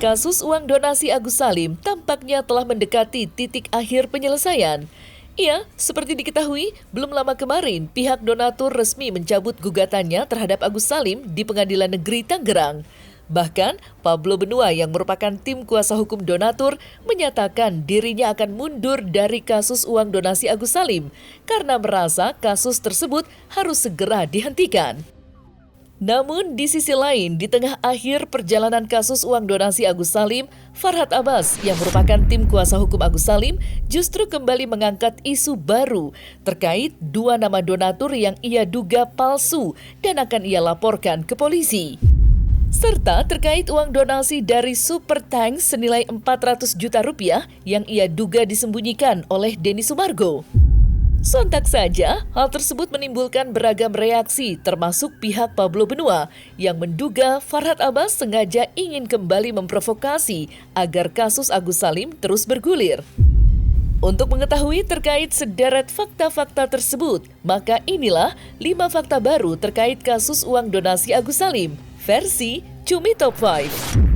Kasus uang donasi Agus Salim tampaknya telah mendekati titik akhir penyelesaian. Ya, seperti diketahui, belum lama kemarin pihak donatur resmi mencabut gugatannya terhadap Agus Salim di Pengadilan Negeri Tangerang. Bahkan, Pablo Benua yang merupakan tim kuasa hukum donatur menyatakan dirinya akan mundur dari kasus uang donasi Agus Salim karena merasa kasus tersebut harus segera dihentikan. Namun di sisi lain, di tengah akhir perjalanan kasus uang donasi Agus Salim, Farhad Abbas yang merupakan tim kuasa hukum Agus Salim justru kembali mengangkat isu baru terkait dua nama donatur yang ia duga palsu dan akan ia laporkan ke polisi. Serta terkait uang donasi dari Super Tanks senilai 400 juta rupiah yang ia duga disembunyikan oleh Denny Sumargo. Sontak saja, hal tersebut menimbulkan beragam reaksi termasuk pihak Pablo Benua yang menduga Farhad Abbas sengaja ingin kembali memprovokasi agar kasus Agus Salim terus bergulir. Untuk mengetahui terkait sederet fakta-fakta tersebut, maka inilah 5 fakta baru terkait kasus uang donasi Agus Salim, versi Cumi Top 5.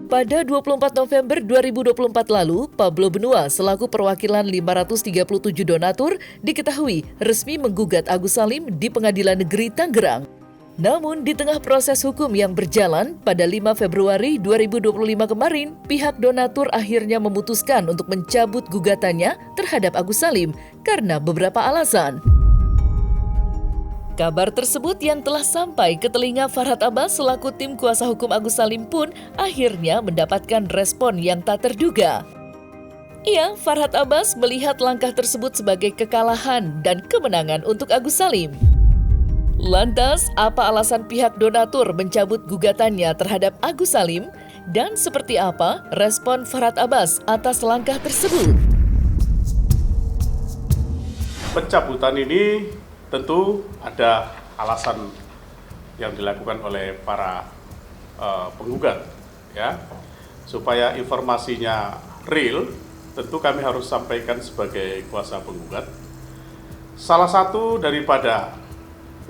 Pada 24 November 2024 lalu, Pablo Benua selaku perwakilan 537 donatur diketahui resmi menggugat Agus Salim di Pengadilan Negeri Tangerang. Namun di tengah proses hukum yang berjalan, pada 5 Februari 2025 kemarin, pihak donatur akhirnya memutuskan untuk mencabut gugatannya terhadap Agus Salim karena beberapa alasan. Kabar tersebut yang telah sampai ke telinga Farhad Abbas selaku tim kuasa hukum Agus Salim pun akhirnya mendapatkan respon yang tak terduga. Ia, Farhad Abbas, melihat langkah tersebut sebagai kekalahan dan kemenangan untuk Agus Salim. Lantas, apa alasan pihak donatur mencabut gugatannya terhadap Agus Salim? Dan seperti apa respon Farhad Abbas atas langkah tersebut? Pencabutan ini tentu ada alasan yang dilakukan oleh para penggugat, ya, supaya informasinya real. Tentu kami harus sampaikan sebagai kuasa penggugat. Salah satu daripada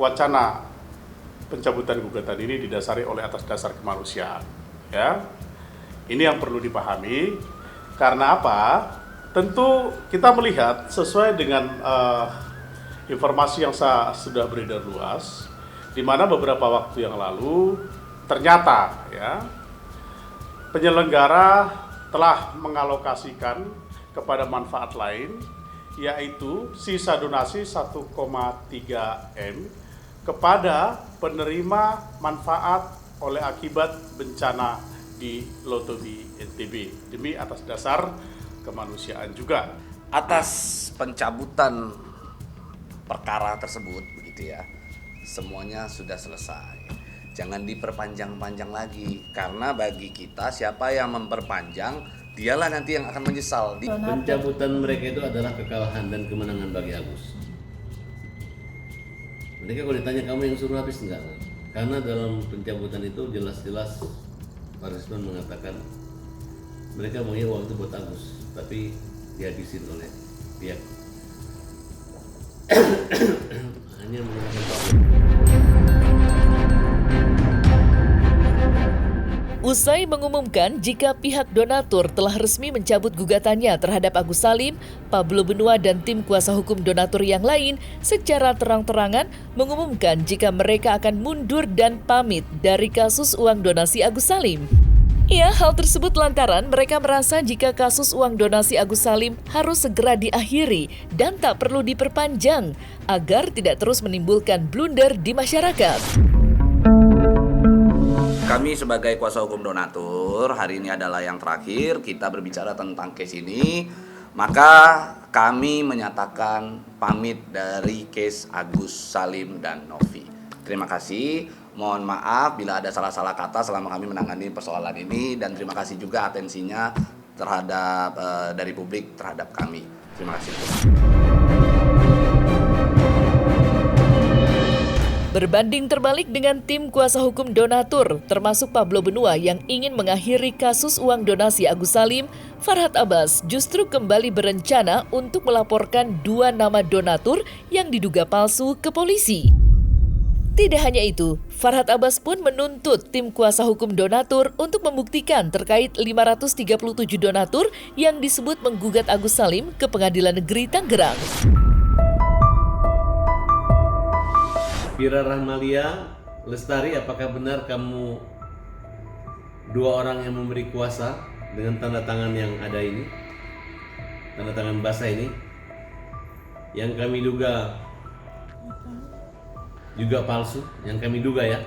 wacana pencabutan gugatan ini didasari oleh atas dasar kemanusiaan, ya. Ini yang perlu dipahami. Karena apa? Tentu kita melihat sesuai dengan informasi yang sudah beredar luas, di mana beberapa waktu yang lalu ternyata, ya, penyelenggara telah mengalokasikan kepada manfaat lain, yaitu sisa donasi 1,3 M kepada penerima manfaat oleh akibat bencana di Lotobi NTB, demi atas dasar kemanusiaan juga. Atas pencabutan perkara tersebut, begitu ya, semuanya sudah selesai. Jangan diperpanjang-panjang lagi, karena bagi kita siapa yang memperpanjang, dialah nanti yang akan menyesal. Pencabutan mereka itu adalah kekalahan dan kemenangan bagi Agus. Mereka kalau ditanya kamu yang suruh habis, enggak? Karena dalam pencabutan itu jelas-jelas Pak Rizwan mengatakan mereka maunya uang itu buat Agus, tapi dihabisin oleh pihak hanya menggunakan. Usai mengumumkan jika pihak donatur telah resmi mencabut gugatannya terhadap Agus Salim, Pablo Benua dan tim kuasa hukum donatur yang lain secara terang-terangan mengumumkan jika mereka akan mundur dan pamit dari kasus uang donasi Agus Salim. Ya, hal tersebut lantaran mereka merasa jika kasus uang donasi Agus Salim harus segera diakhiri dan tak perlu diperpanjang agar tidak terus menimbulkan blunder di masyarakat. Kami sebagai kuasa hukum donatur, hari ini adalah yang terakhir kita berbicara tentang case ini, maka kami menyatakan pamit dari case Agus Salim dan Novi. Terima kasih. Mohon maaf bila ada salah-salah kata selama kami menangani persoalan ini, dan terima kasih juga atensinya terhadap dari publik terhadap kami. Terima kasih. Berbanding terbalik dengan tim kuasa hukum donatur, termasuk Pablo Benua yang ingin mengakhiri kasus uang donasi Agus Salim, Farhad Abbas justru kembali berencana untuk melaporkan dua nama donatur yang diduga palsu ke polisi. Tidak hanya itu, Farhad Abbas pun menuntut tim kuasa hukum donatur untuk membuktikan terkait 537 donatur yang disebut menggugat Agus Salim ke Pengadilan Negeri Tangerang. Fira Rahmalia Lestari, apakah benar kamu dua orang yang memberi kuasa dengan tanda tangan yang ada ini, tanda tangan basah ini, yang kami duga juga palsu, yang kami duga ya.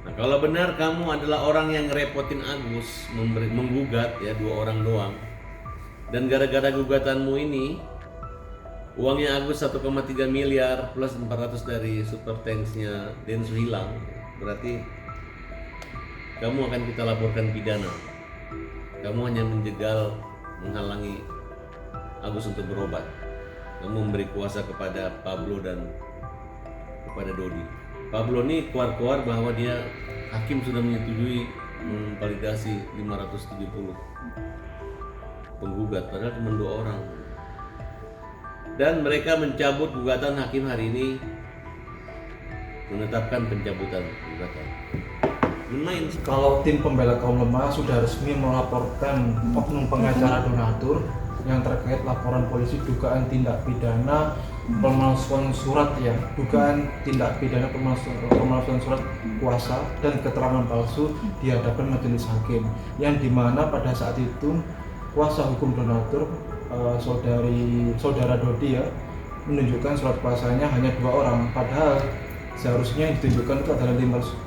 Nah, kalau benar kamu adalah orang yang ngerepotin Agus, menggugat ya, dua orang doang, dan gara-gara gugatanmu ini uangnya Agus 1,3 miliar plus 400 dari super tanksnya Densu hilang, berarti kamu akan kita laporkan pidana. Kamu hanya menjegal, menghalangi Agus untuk berobat. Kamu memberi kuasa kepada Pablo dan kepada Dodi. Pablo ini keluar-keluar bahwa dia hakim sudah menyetujui memvalidasi 570 penggugat, padahal cuma 2 orang. Dan mereka mencabut gugatan hakim hari ini, menetapkan pencabutan gugatan. Main. Kalau tim pembela kaum lemah sudah resmi melaporkan oknum pengacara donatur yang terkait laporan polisi dugaan tindak pidana pemalsuan surat ya, dugaan tindak pidana pemalsuan surat kuasa dan keterangan palsu di hadapan majelis hakim, yang dimana pada saat itu kuasa hukum donatur saudara Dodi ya menunjukkan surat kuasanya hanya 2 orang, padahal seharusnya yang ditunjukkan itu adalah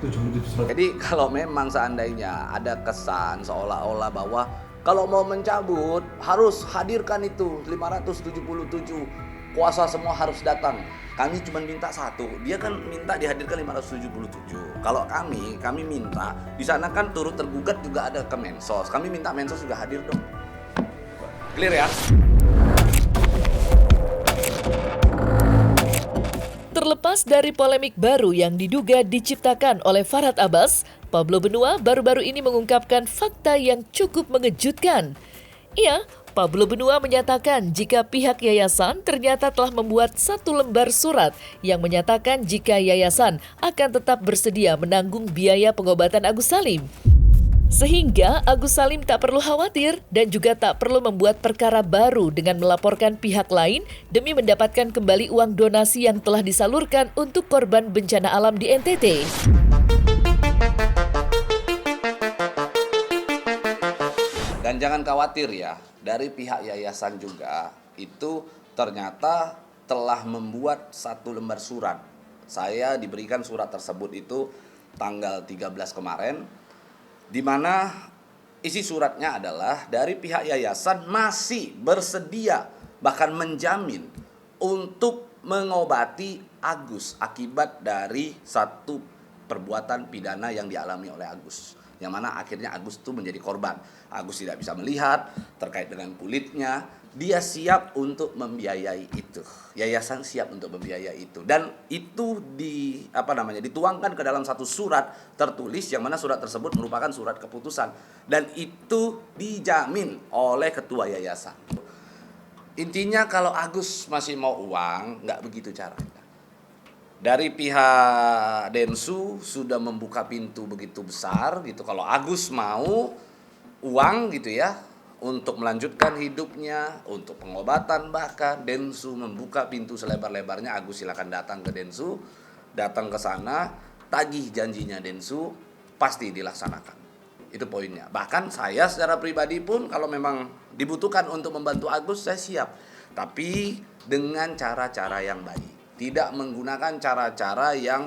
577 surat. Jadi kalau memang seandainya ada kesan seolah-olah bahwa kalau mau mencabut harus hadirkan itu 577, kuasa semua harus datang. Kami cuma minta 1, dia kan minta dihadirkan 577. Kalau kami minta, di sana kan turut tergugat juga ada ke Mensos. Kami minta Mensos juga hadir dong. Clear ya? Terlepas dari polemik baru yang diduga diciptakan oleh Farhad Abbas, Pablo Benua baru-baru ini mengungkapkan fakta yang cukup mengejutkan. Iya, Pablo Benua menyatakan jika pihak yayasan ternyata telah membuat 1 lembar surat yang menyatakan jika yayasan akan tetap bersedia menanggung biaya pengobatan Agus Salim. Sehingga Agus Salim tak perlu khawatir dan juga tak perlu membuat perkara baru dengan melaporkan pihak lain demi mendapatkan kembali uang donasi yang telah disalurkan untuk korban bencana alam di NTT. Dan jangan khawatir ya, dari pihak yayasan juga itu ternyata telah membuat 1 lembar surat. Saya diberikan surat tersebut itu tanggal 13 kemarin, di mana isi suratnya adalah dari pihak yayasan masih bersedia bahkan menjamin untuk mengobati Agus akibat dari 1 perbuatan pidana yang dialami oleh Agus, yang mana akhirnya Agus itu menjadi korban. Agus tidak bisa melihat terkait dengan kulitnya, dia siap untuk membiayai itu. Yayasan siap untuk membiayai itu, dan itu dituangkan ke dalam 1 surat tertulis, yang mana surat tersebut merupakan surat keputusan dan itu dijamin oleh ketua yayasan. Intinya kalau Agus masih mau uang, nggak begitu caranya. Dari pihak Densu sudah membuka pintu begitu besar gitu. Kalau Agus mau uang gitu ya, untuk melanjutkan hidupnya, untuk pengobatan, bahkan Densu membuka pintu selebar-lebarnya. Agus silakan datang ke Densu, datang ke sana, tagih janjinya Densu, pasti dilaksanakan. Itu poinnya. Bahkan saya secara pribadi pun kalau memang dibutuhkan untuk membantu Agus, saya siap. Tapi dengan cara-cara yang baik. Tidak menggunakan cara-cara yang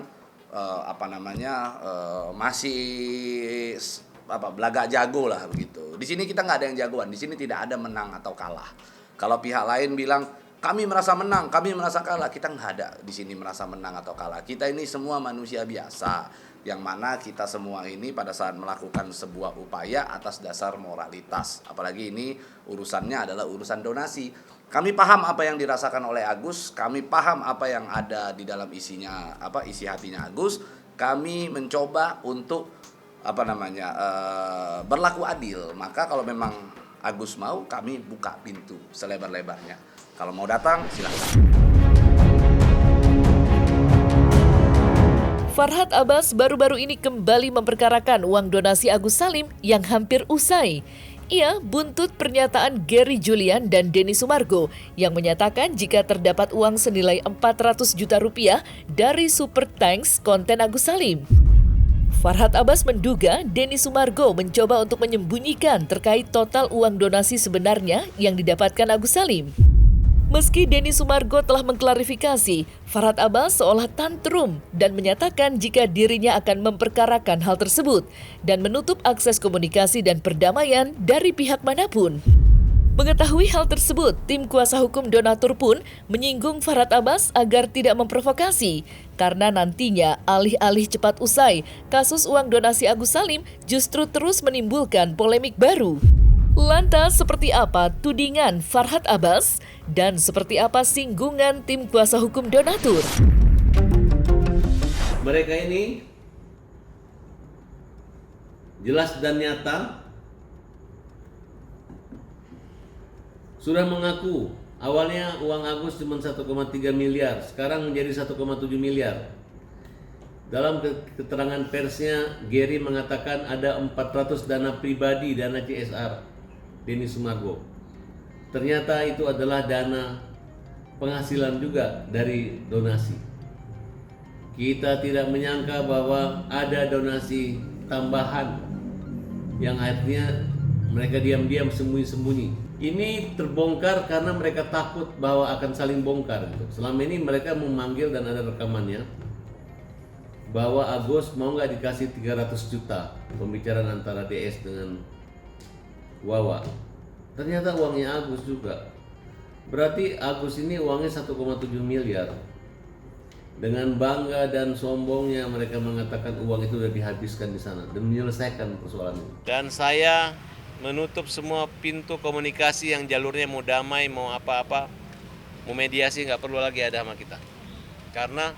masih belaga jago lah begitu. Di sini kita nggak ada yang jagoan. Di sini tidak ada menang atau kalah. Kalau pihak lain bilang kami merasa menang, kami merasa kalah, kita nggak ada di sini merasa menang atau kalah. Kita ini semua manusia biasa, yang mana kita semua ini pada saat melakukan sebuah upaya atas dasar moralitas. Apalagi ini urusannya adalah urusan donasi. Kami paham apa yang dirasakan oleh Agus, kami paham apa yang ada di dalam isi hatinya Agus. Kami mencoba untuk berlaku adil. Maka kalau memang Agus mau, kami buka pintu selebar-lebarnya. Kalau mau datang, silakan. Farhad Abbas baru-baru ini kembali memperkarakan uang donasi Agus Salim yang hampir usai. Ia buntut pernyataan Gary Julian dan Denny Sumargo yang menyatakan jika terdapat uang senilai 400 juta rupiah dari Super Thanks konten Agus Salim. Farhad Abbas menduga Denny Sumargo mencoba untuk menyembunyikan terkait total uang donasi sebenarnya yang didapatkan Agus Salim. Meski Denny Sumargo telah mengklarifikasi, Farhad Abbas seolah tantrum dan menyatakan jika dirinya akan memperkarakan hal tersebut dan menutup akses komunikasi dan perdamaian dari pihak manapun. Mengetahui hal tersebut, tim kuasa hukum donatur pun menyinggung Farhad Abbas agar tidak memprovokasi karena nantinya alih-alih cepat usai, kasus uang donasi Agus Salim justru terus menimbulkan polemik baru. Lantas seperti apa tudingan Farhad Abbas dan seperti apa singgungan tim kuasa hukum donatur? Mereka ini jelas dan nyata sudah mengaku awalnya uang Agus cuma 1,3 miliar, sekarang menjadi 1,7 miliar. Dalam keterangan persnya, Gary mengatakan ada 400 dana pribadi, dana CSR Denny Sumargo. Ternyata itu adalah dana penghasilan juga dari donasi. Kita tidak menyangka bahwa ada donasi tambahan yang akhirnya mereka diam-diam sembunyi-sembunyi. Ini terbongkar karena mereka takut bahwa akan saling bongkar. Selama ini mereka memanggil dan ada rekamannya bahwa Agus mau nggak dikasih 300 juta pembicaraan antara DS dengan Wawa. Ternyata uangnya Agus juga. Berarti Agus ini uangnya 1,7 miliar. Dengan bangga dan sombongnya mereka mengatakan uang itu sudah dihabiskan di sana dan menyelesaikan persoalan ini. Dan saya menutup semua pintu komunikasi yang jalurnya mau damai, mau apa-apa, mau mediasi, nggak perlu lagi ada sama kita. Karena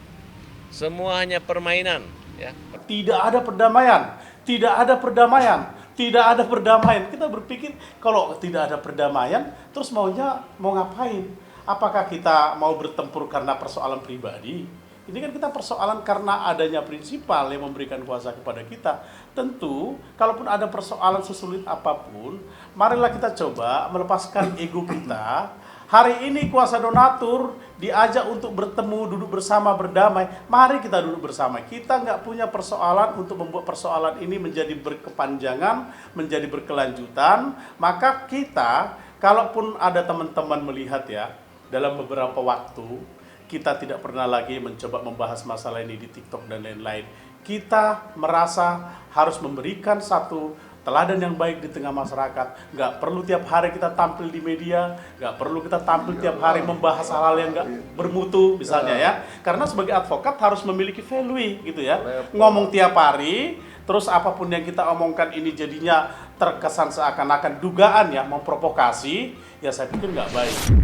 semua hanya permainan. Ya. Tidak ada perdamaian, tidak ada perdamaian, tidak ada perdamaian. Kita berpikir kalau tidak ada perdamaian, terus maunya mau ngapain? Apakah kita mau bertempur karena persoalan pribadi? Ini kan kita persoalan karena adanya prinsipal yang memberikan kuasa kepada kita. Tentu, kalaupun ada persoalan sesulit apapun, marilah kita coba melepaskan ego kita. Hari ini kuasa donatur diajak untuk bertemu, duduk bersama, berdamai. Mari kita duduk bersama. Kita nggak punya persoalan untuk membuat persoalan ini menjadi berkepanjangan, menjadi berkelanjutan. Maka kita, kalaupun ada teman-teman melihat ya, dalam beberapa waktu, kita tidak pernah lagi mencoba membahas masalah ini di TikTok dan lain-lain. Kita merasa harus memberikan satu teladan yang baik di tengah masyarakat. Nggak perlu tiap hari kita tampil di media, nggak perlu kita tampil tiap hari membahas hal-hal yang nggak bermutu misalnya ya. Karena sebagai advokat harus memiliki value gitu ya. Ngomong tiap hari, terus apapun yang kita omongkan ini jadinya terkesan seakan-akan dugaan ya, memprovokasi, ya saya pikir nggak baik.